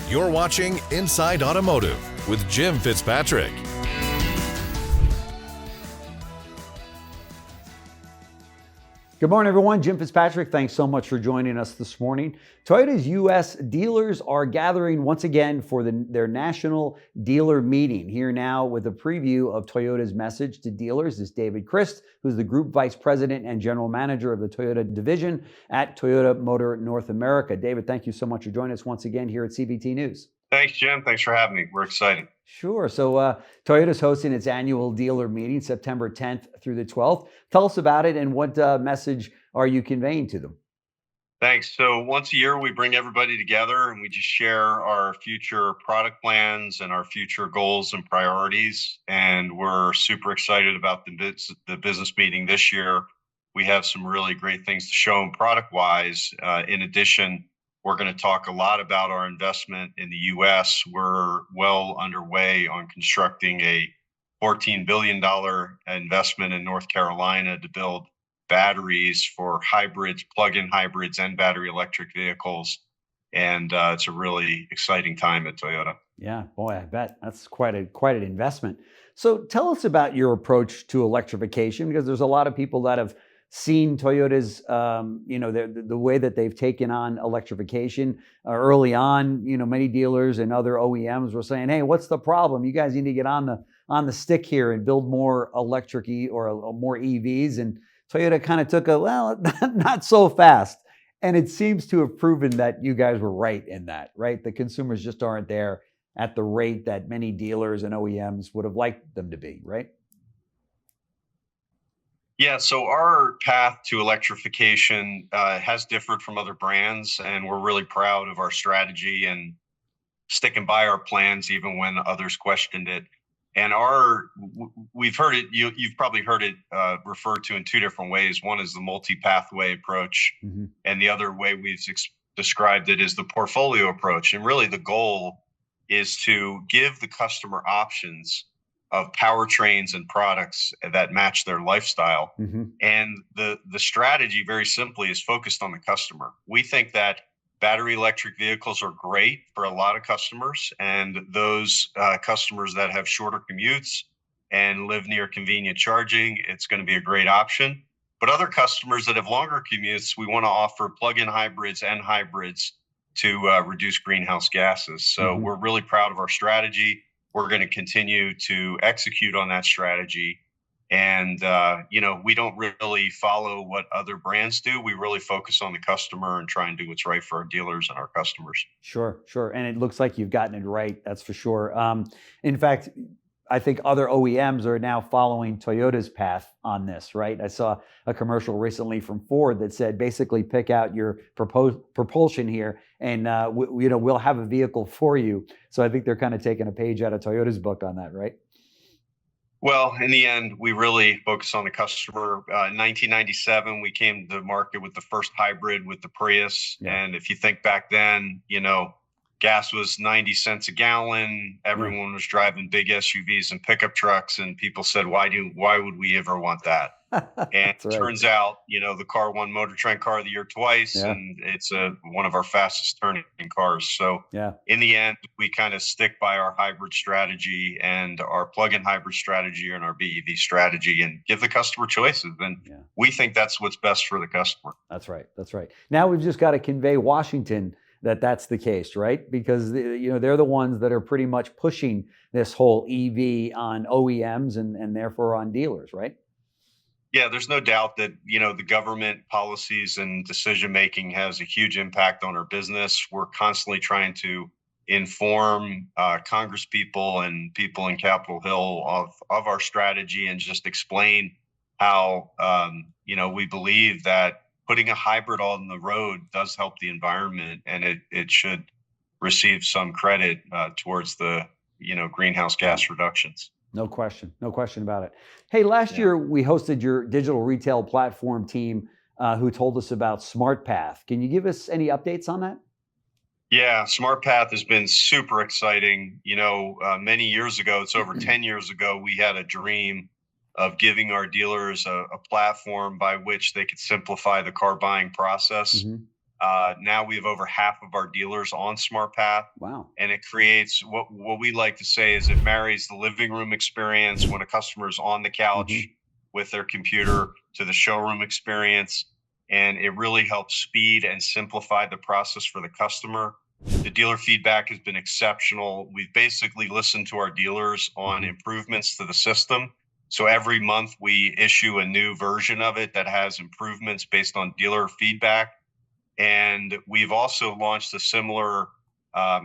You're watching Inside Automotive with Jim Fitzpatrick. Good morning, everyone. Jim Fitzpatrick. Thanks so much for joining us this morning. Toyota's U.S. dealers are gathering once again for their national dealer meeting. Here now with a preview of Toyota's message to dealers is David Christ, who's the Group Vice President and General Manager of the Toyota Division at Toyota Motor North America. David, thank you so much for joining us once again here at CVT News. Thanks, Jim. Thanks for having me. We're excited. Sure. So Toyota's hosting its annual dealer meeting September 10th through the 12th. Tell us about it and what message are you conveying to them? Thanks. So once a year, we bring everybody together and we just share our future product plans and our future goals and priorities. And we're super excited about the business meeting this year. We have some really great things to show them product-wise. In addition, we're going to talk a lot about our investment in the U.S. We're well underway on constructing a $14 billion investment in North Carolina to build batteries for hybrids, plug-in hybrids, and battery electric vehicles. And it's a really exciting time at Toyota. Yeah, boy, I bet that's quite an investment. So tell us about your approach to electrification, because there's a lot of people that have seen Toyota's, the way that they've taken on electrification early on. Many dealers and other OEMs were saying, "Hey, what's the problem? You guys need to get on the stick here and build more electric or more EVs." And Toyota kind of took not so fast. And it seems to have proven that you guys were right in that, right? The consumers just aren't there at the rate that many dealers and OEMs would have liked them to be, right? Yeah, so our path to electrification has differed from other brands, and we're really proud of our strategy and sticking by our plans even when others questioned it. And we've heard it, you've probably heard it referred to in two different ways. One is the multi-pathway approach, and the other way we've described it is the portfolio approach. And really the goal is to give the customer options of powertrains and products that match their lifestyle. And the strategy, very simply, is focused on the customer. We think that battery electric vehicles are great for a lot of customers, and those customers that have shorter commutes and live near convenient charging, it's going to be a great option. But other customers that have longer commutes, we want to offer plug-in hybrids and hybrids to reduce greenhouse gases. So we're really proud of our strategy. We're going to continue to execute on that strategy. And, we don't really follow what other brands do. We really focus on the customer and try and do what's right for our dealers and our customers. Sure. And it looks like you've gotten it right. That's for sure. In fact, I think other OEMs are now following Toyota's path on this, right? I saw a commercial recently from Ford that said, basically pick out your propulsion here and we'll have a vehicle for you. So I think they're kind of taking a page out of Toyota's book on that, right? Well, in the end, we really focus on the customer. In 1997, we came to the market with the first hybrid with the Prius. Yeah. And if you think back then, gas was 90 cents a gallon. Everyone was driving big SUVs and pickup trucks, and people said, why would we ever want that? And it turns out, the car won Motor Trend Car of the Year twice, and it's one of our fastest turning cars. So in the end, we kind of stick by our hybrid strategy and our plug-in hybrid strategy and our BEV strategy and give the customer choices. And we think that's what's best for the customer. That's right. Now we've just got to convey Washington that that's the case, right? Because they're the ones that are pretty much pushing this whole EV on OEMs and therefore on dealers, right? Yeah, there's no doubt that, the government policies and decision making has a huge impact on our business. We're constantly trying to inform Congress people and people in Capitol Hill of our strategy and just explain how, we believe that putting a hybrid on the road does help the environment, and it should receive some credit towards the greenhouse gas reductions. No question about it. Hey, last year we hosted your digital retail platform team who told us about SmartPath. Can you give us any updates on that? Yeah, SmartPath has been super exciting. Many years ago, it's over 10 years ago, we had a dream of giving our dealers a platform by which they could simplify the car buying process. Now we have over half of our dealers on SmartPath, Wow. and it creates what we like to say is it marries the living room experience when a customer is on the couch Hmm. with their computer to the showroom experience, and it really helps speed and simplify the process for the customer. The dealer feedback has been exceptional. We've basically listened to our dealers on Hmm. improvements to the system. So every month we issue a new version of it that has improvements based on dealer feedback. And we've also launched a similar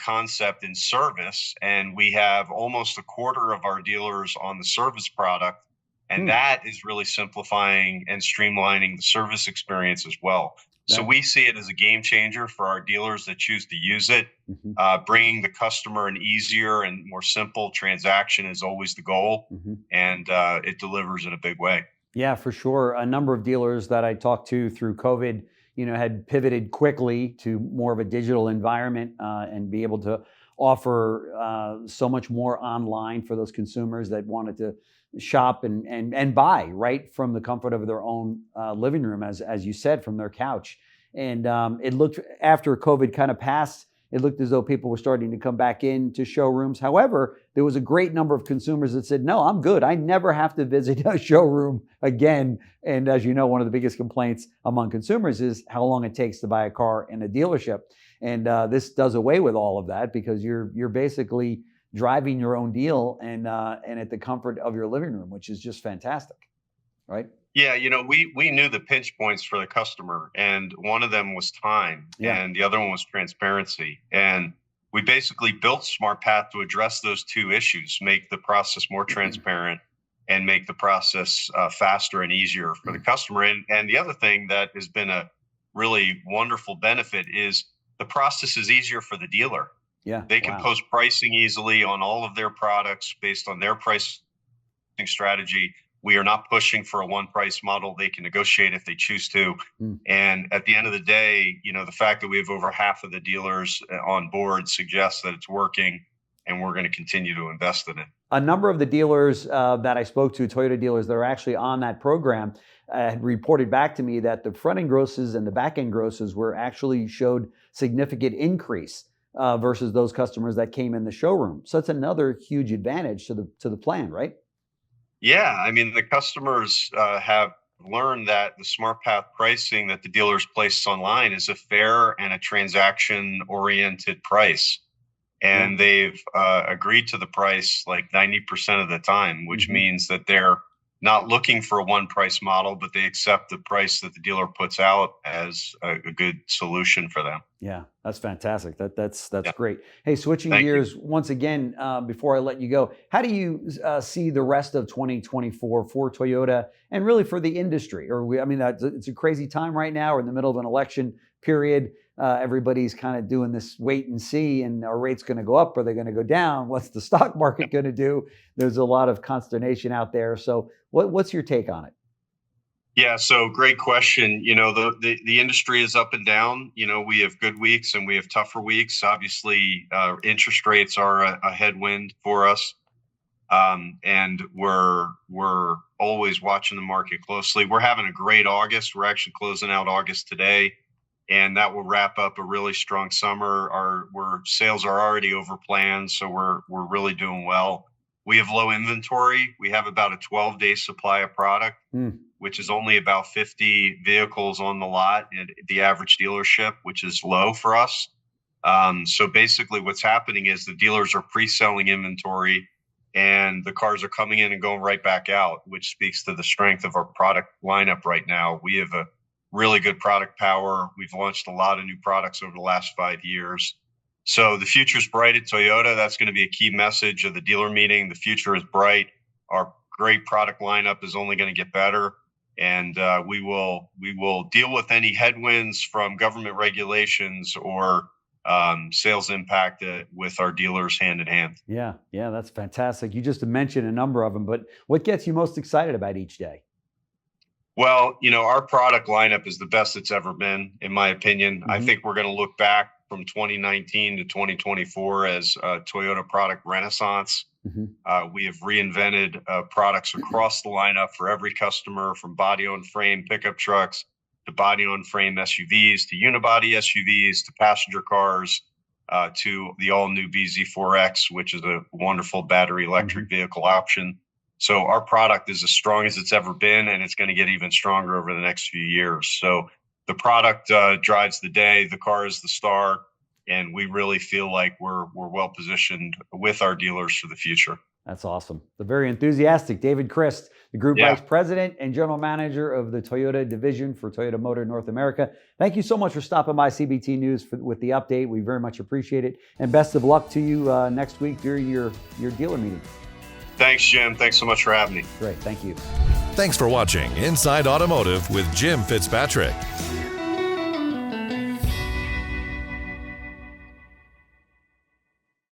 concept in service, and we have almost a quarter of our dealers on the service product. And Hmm. that is really simplifying and streamlining the service experience as well. So That. we see it as a game changer for our dealers that choose to use it. Hmm. Bringing the customer an easier and more simple transaction is always the goal, Hmm. and it delivers in a big way. Yeah, for sure. A number of dealers that I talked to through COVID, had pivoted quickly to more of a digital environment and be able to offer so much more online for those consumers that wanted to shop and buy right from the comfort of their own living room, as you said, from their couch. And it looked after COVID kind of passed. It looked as though people were starting to come back into showrooms. However, there was a great number of consumers that said, no, I'm good. I never have to visit a showroom again. And as you know, one of the biggest complaints among consumers is how long it takes to buy a car in a dealership. And this does away with all of that because you're basically driving your own deal and at the comfort of your living room, which is just fantastic, right? Yeah, we knew the pinch points for the customer, and one of them was time, Yeah. and the other one was transparency. And we basically built SmartPath to address those two issues, make the process more transparent, and make the process faster and easier for the customer. And the other thing that has been a really wonderful benefit is the process is easier for the dealer. Yeah. They can Wow. post pricing easily on all of their products based on their pricing strategy. We are not pushing for a one price model. They can negotiate if they choose to. Mm. And at the end of the day, the fact that we have over half of the dealers on board suggests that it's working, and we're going to continue to invest in it. A number of the dealers that I spoke to, Toyota dealers that are actually on that program, had reported back to me that the front end grosses and the back end grosses were actually showed significant increase versus those customers that came in the showroom. So it's another huge advantage to the plan, right? Yeah, I mean, the customers have learned that the SmartPath pricing that the dealers place online is a fair and a transaction oriented price. Yeah. And they've agreed to the price like 90% of the time, which Hmm. means that they're not looking for a one price model, but they accept the price that the dealer puts out as a good solution for them. Yeah, that's fantastic. That's Yeah, great. Hey, switching thank you. gears once again before I let you go, how do you see the rest of 2024 for Toyota and really for the industry? I mean, it's a crazy time right now. We're in the middle of an election period. Everybody's kind of doing this wait and see, and are rates going to go up? Are they going to go down? What's the stock market going to do? There's a lot of consternation out there. So, what's your take on it? Yeah, so great question. The industry is up and down. We have good weeks and we have tougher weeks. Obviously, interest rates are a headwind for us. And we're always watching the market closely. We're having a great August. We're actually closing out August today, and that will wrap up a really strong summer. Our sales are already over plan, so we're really doing well. We have low inventory. We have about a 12-day supply of product, Mm. which is only about 50 vehicles on the lot at the average dealership, which is low for us. So basically, what's happening is the dealers are pre-selling inventory, and the cars are coming in and going right back out, which speaks to the strength of our product lineup right now. We have a really good product power. We've launched a lot of new products over the last 5 years. So the future is bright at Toyota. That's going to be a key message of the dealer meeting. The future is bright. Our great product lineup is only going to get better, and we will deal with any headwinds from government regulations or sales impact with our dealers hand in hand. Yeah, yeah, that's fantastic. You just mentioned a number of them, but what gets you most excited about each day? Well, our product lineup is the best it's ever been, in my opinion. I Hmm. think we're going to look back from 2019 to 2024 as a Toyota product renaissance. Hmm. We have reinvented products across the lineup for every customer, from body on frame pickup trucks to body-on-frame SUVs, to unibody SUVs, to passenger cars, to the all-new BZ4X, which is a wonderful battery electric vehicle option. So our product is as strong as it's ever been, and it's going to get even stronger over the next few years. So the product drives the day, the car is the star, and we really feel like we're well positioned with our dealers for the future. That's awesome. The very enthusiastic David Christ, the Group Vice President and General Manager of the Toyota Division for Toyota Motor North America. Thank you so much for stopping by CBT News with the update. We very much appreciate it. And best of luck to you next week during your dealer meeting. Thanks, Jim. Thanks so much for having me. Great. Thank you. Thanks for watching Inside Automotive with Jim Fitzpatrick.